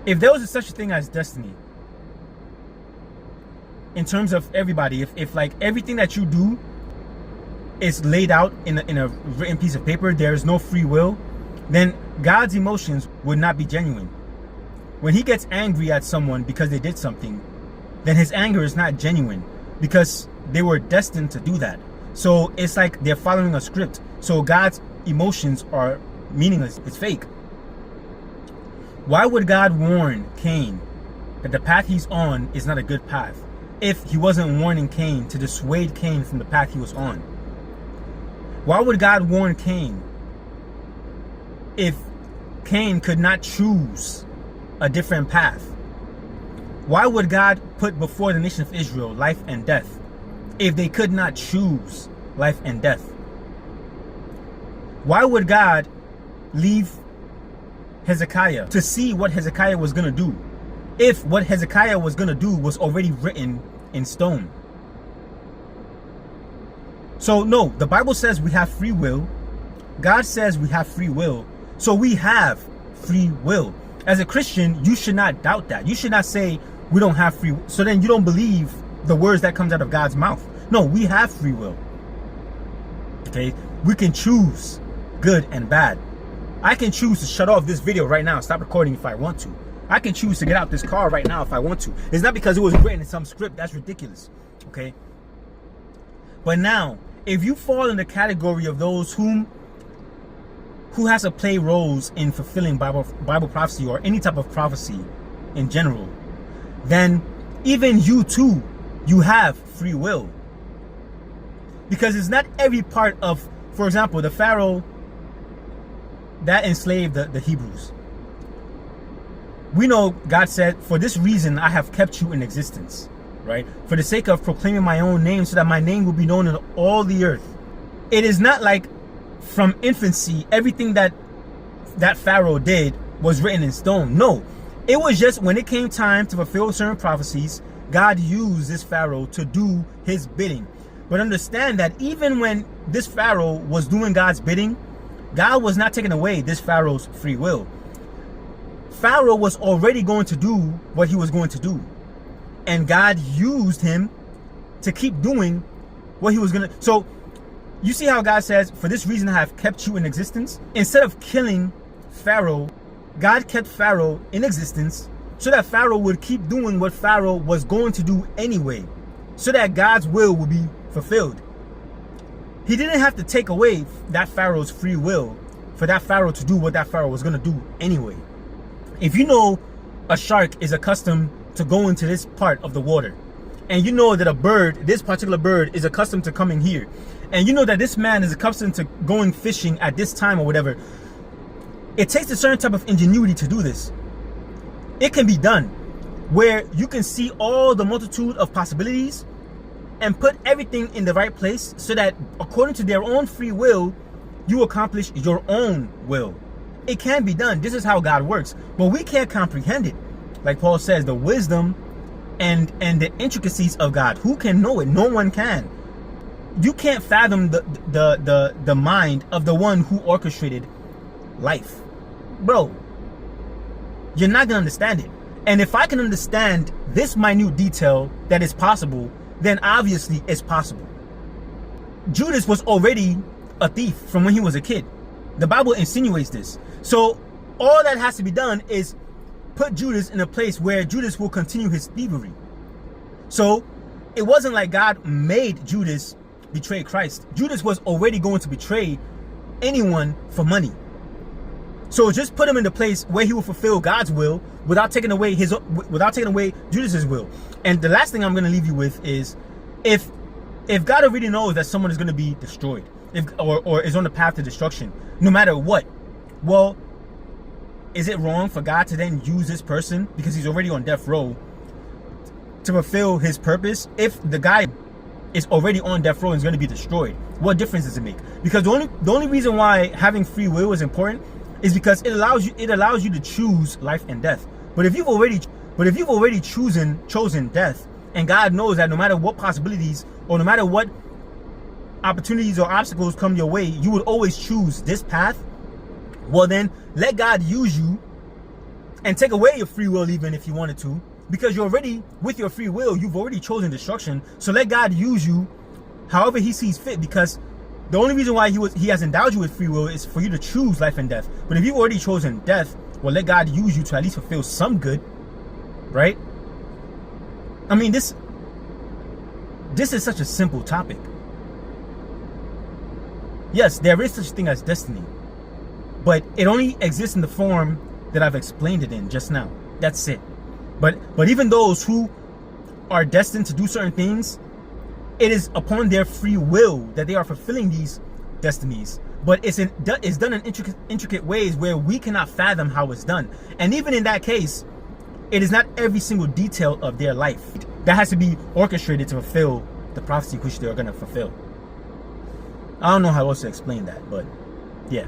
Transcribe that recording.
If there was such a thing as destiny, in terms of everybody, if like everything that you do is laid out in a written piece of paper, there is no free will, then God's emotions would not be genuine. When he gets angry at someone because they did something, then his anger is not genuine because they were destined to do that. So it's like they're following a script. So God's emotions are meaningless. It's fake. Why would God warn Cain that the path he's on is not a good path if he wasn't warning Cain to dissuade Cain from the path he was on? Why would God warn Cain if Cain could not choose a different path? Why would God put before the nation of Israel life and death if they could not choose life and death? Why would God leave Hezekiah to see what Hezekiah was going to do if what Hezekiah was going to do was already written in stone? So no, the Bible says we have free will. God says we have free will. So we have free will. As a Christian, you should not doubt that. You should not say we don't have free will. So then you don't believe the words that comes out of God's mouth. No, we have free will. Okay? We can choose good and bad. I can choose to shut off this video right now, stop recording if I want to. I can choose to get out this car right now if I want to. It's not because it was written in some script. That's ridiculous. Okay? But now, if you fall in the category of those who has to play roles in fulfilling Bible prophecy or any type of prophecy in general, then even you too, you have free will. Because it's not every part of, for example, the Pharaoh that enslaved the Hebrews. We know God said, for this reason I have kept you in existence, right? For the sake of proclaiming my own name, so that my name will be known in all the earth. It is not like from infancy, everything that Pharaoh did was written in stone. No, it was just when it came time to fulfill certain prophecies, God used this Pharaoh to do his bidding. But understand that even when this Pharaoh was doing God's bidding, God was not taking away this Pharaoh's free will. Pharaoh was already going to do what he was going to do. And God used him to keep doing what he was going to. So you see how God says, for this reason I have kept you in existence? Instead of killing Pharaoh, God kept Pharaoh in existence so that Pharaoh would keep doing what Pharaoh was going to do anyway, so that God's will would be fulfilled. He didn't have to take away that Pharaoh's free will for that Pharaoh to do what that Pharaoh was going to do anyway. If you know a shark is accustomed to going to this part of the water, and you know that a bird, this particular bird, is accustomed to coming here, and you know that this man is accustomed to going fishing at this time or whatever, it takes a certain type of ingenuity to do this. It can be done where you can see all the multitude of possibilities and put everything in the right place so that according to their own free will, you accomplish your own will. It can be done. This is how God works. But we can't comprehend it. Like Paul says, the wisdom and the intricacies of God. Who can know it? No one can. You can't fathom the mind of the one who orchestrated life. Bro, you're not going to understand it. And if I can understand this minute detail that is possible, then obviously it's possible. Judas was already a thief from when he was a kid. The Bible insinuates this. So all that has to be done is put Judas in a place where Judas will continue his thievery. So it wasn't like God made Judas betray Christ. Judas was already going to betray anyone for money. So just put him in the place where he will fulfill God's will without taking away Judas's will. And the last thing I'm going to leave you with is, if God already knows that someone is going to be destroyed, or is on the path to destruction, no matter what, well, is it wrong for God to then use this person because he's already on death row to fulfill his purpose? If the guy is already on death row and is going to be destroyed, what difference does it make? Because the only reason why having free will is important is because it allows you to choose life and death. But if you've already chosen death, and God knows that no matter what possibilities or no matter what opportunities or obstacles come your way, you would always choose this path, well then let God use you and take away your free will even if you wanted to, because you're already, with your free will, you've already chosen destruction. So let God use you however he sees fit, because the only reason why he has endowed you with free will is for you to choose life and death. But if you've already chosen death, well, let God use you to at least fulfill some good, right? I mean, this is such a simple topic. Yes, there is such a thing as destiny, but it only exists in the form that I've explained it in just now. That's it. But even those who are destined to do certain things, it is upon their free will that they are fulfilling these destinies. But it's done in intricate ways where we cannot fathom how it's done. And even in that case, it is not every single detail of their life that has to be orchestrated to fulfill the prophecy which they're going to fulfill. I don't know how else to explain that, but yeah.